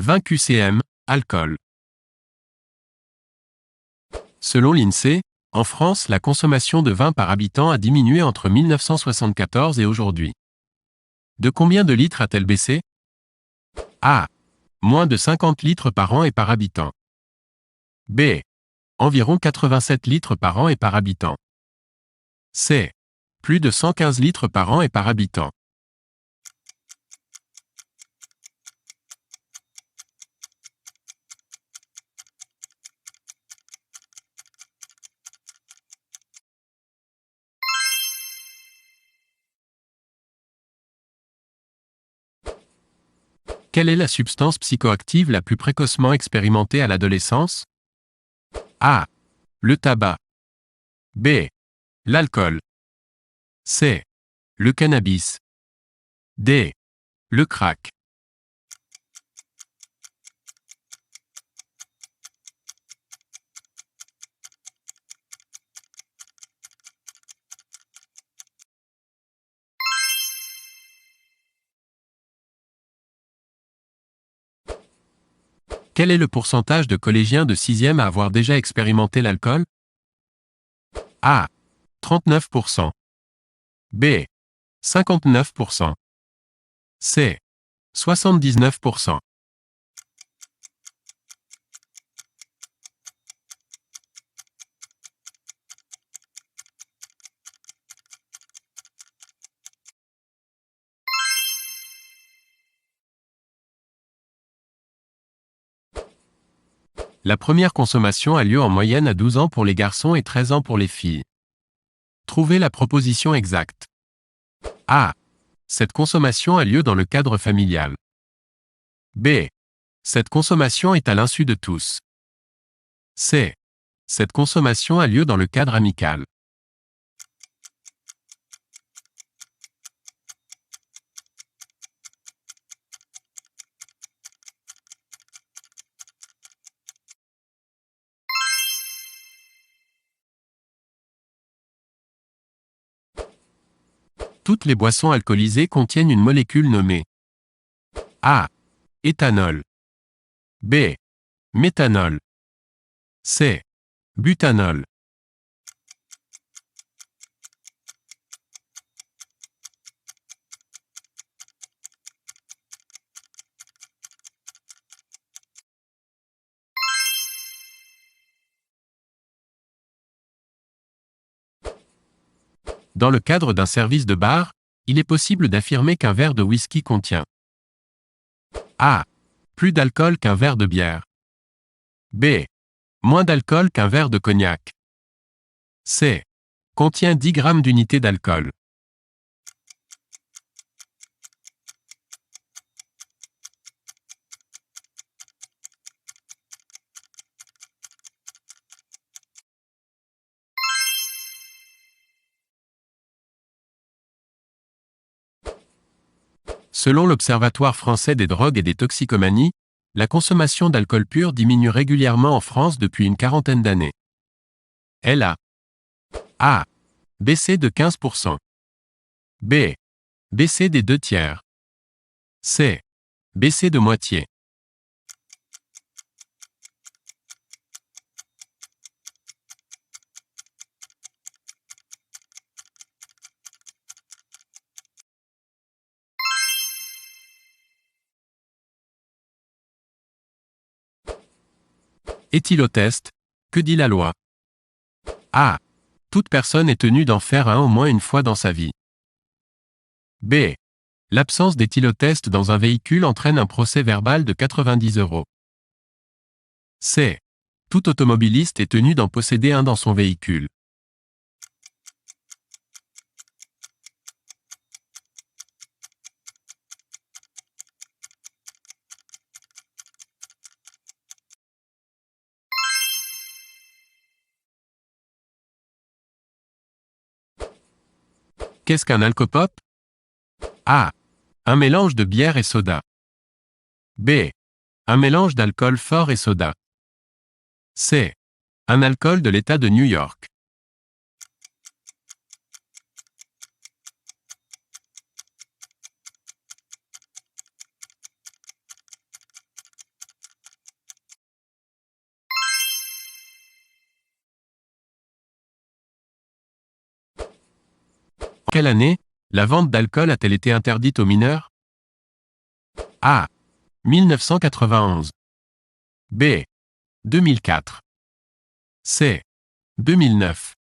20 QCM, alcool. Selon l'INSEE, en France, la consommation de vin par habitant a diminué entre 1974 et aujourd'hui. De combien de litres a-t-elle baissé? A. Moins de 50 litres par an et par habitant. B. Environ 87 litres par an et par habitant. C. Plus de 115 litres par an et par habitant. Quelle est la substance psychoactive la plus précocement expérimentée à l'adolescence? A. Le tabac. B. L'alcool. C. Le cannabis. D. Le crack. Quel est le pourcentage de collégiens de 6e à avoir déjà expérimenté l'alcool? A. 39%. B. 59%. C. 79%. La première consommation a lieu en moyenne à 12 ans pour les garçons et 13 ans pour les filles. Trouvez la proposition exacte. A. Cette consommation a lieu dans le cadre familial. B. Cette consommation est à l'insu de tous. C. Cette consommation a lieu dans le cadre amical. Toutes les boissons alcoolisées contiennent une molécule nommée A. Éthanol. B. Méthanol. C. Butanol. Dans le cadre d'un service de bar, il est possible d'affirmer qu'un verre de whisky contient A. Plus d'alcool qu'un verre de bière. B. Moins d'alcool qu'un verre de cognac. C. Contient 10 grammes d'unité d'alcool. Selon l'Observatoire français des drogues et des toxicomanies, la consommation d'alcool pur diminue régulièrement en France depuis une quarantaine d'années. Elle a A. Baissé de 15%. B. Baissé des 2/3. C. Baissé de moitié. Éthylotest. Que dit la loi? A. Toute personne est tenue d'en faire un au moins une fois dans sa vie. B. L'absence d'éthylotest dans un véhicule entraîne un procès verbal de 90 €. C. Tout automobiliste est tenu d'en posséder un dans son véhicule. Qu'est-ce qu'un alcopop? A. Un mélange de bière et soda. B. Un mélange d'alcool fort et soda. C. Un alcool de l'État de New York. quelle année, la vente d'alcool a-t-elle été interdite aux mineurs? A. 1991. B. 2004. C. 2009.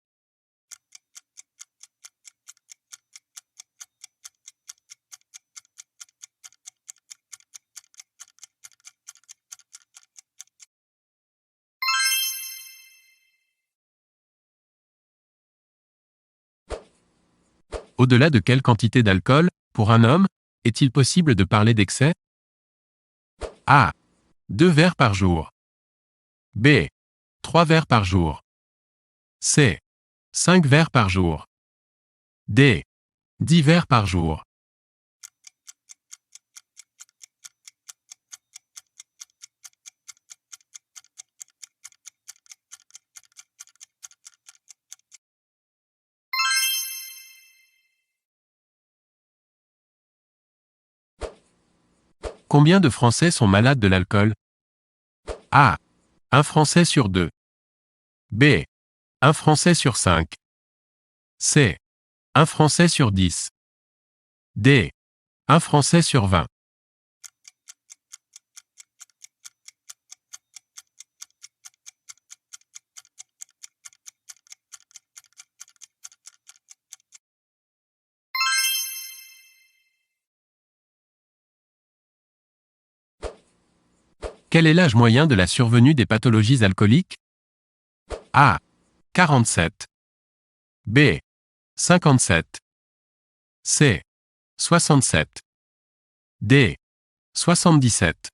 Au-delà de quelle quantité d'alcool, pour un homme, est-il possible de parler d'excès? A. 2 verres par jour. B. 3 verres par jour. C. 5 verres par jour. D. 10 verres par jour. Combien de Français sont malades de l'alcool? A. 1 Français sur 2. B. 1 Français sur 5. C. 1 Français sur 10. D. 1 Français sur 20. Quel est l'âge moyen de la survenue des pathologies alcooliques? A. 47. B. 57. C. 67. D. 77.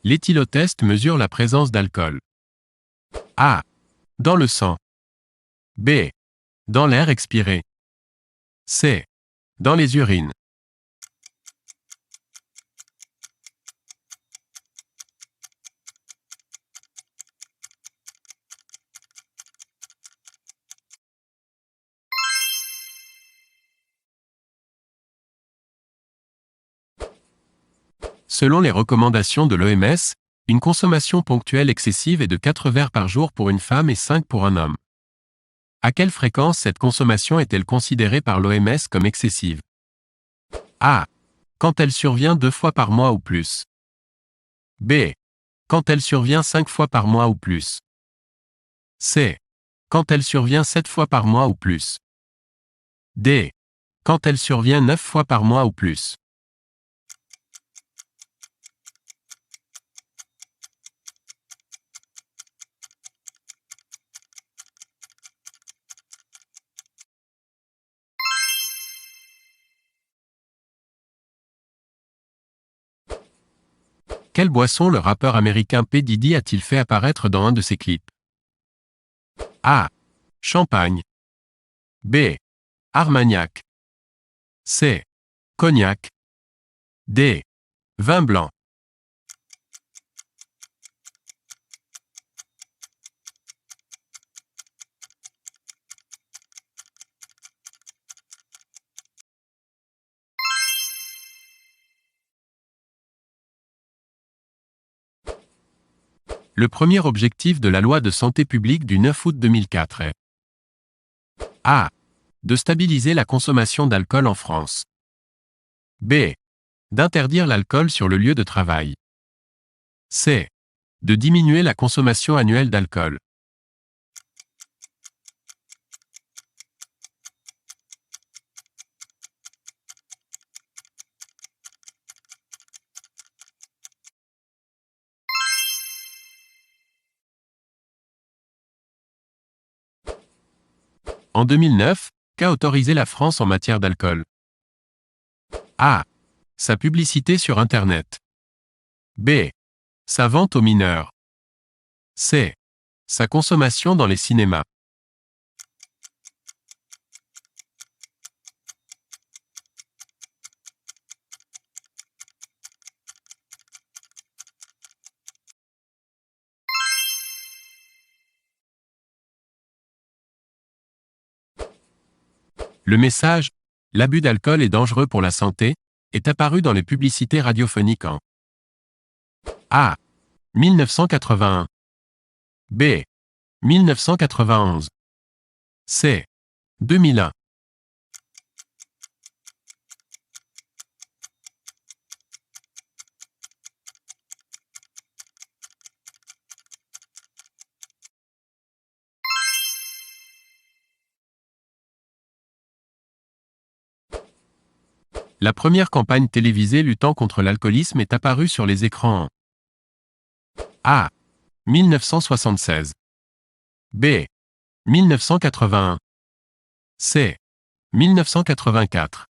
L'éthylotest mesure la présence d'alcool. A. Dans le sang. B. Dans l'air expiré. C. Dans les urines. Selon les recommandations de l'OMS, une consommation ponctuelle excessive est de 4 verres par jour pour une femme et 5 pour un homme. À quelle fréquence cette consommation est-elle considérée par l'OMS comme excessive? A. Quand elle survient 2 fois par mois ou plus. B. Quand elle survient 5 fois par mois ou plus. C. Quand elle survient 7 fois par mois ou plus. D. Quand elle survient 9 fois par mois ou plus. Quelle boisson le rappeur américain P. Diddy a-t-il fait apparaître dans un de ses clips? A. Champagne. B. Armagnac. C. Cognac. D. Vin blanc. Le premier objectif de la loi de santé publique du 9 août 2004 est A. De stabiliser la consommation d'alcool en France. B. D'interdire l'alcool sur le lieu de travail. C. De diminuer la consommation annuelle d'alcool. En 2009, qu'a autorisé la France en matière d'alcool? A. Sa publicité sur Internet. B. Sa vente aux mineurs. C. Sa consommation dans les cinémas. Le message « L'abus d'alcool est dangereux pour la santé » est apparu dans les publicités radiophoniques en A. 1981 B. 1991 C. 2001 La première campagne télévisée luttant contre l'alcoolisme est apparue sur les écrans en A. 1976 B. 1981 C. 1984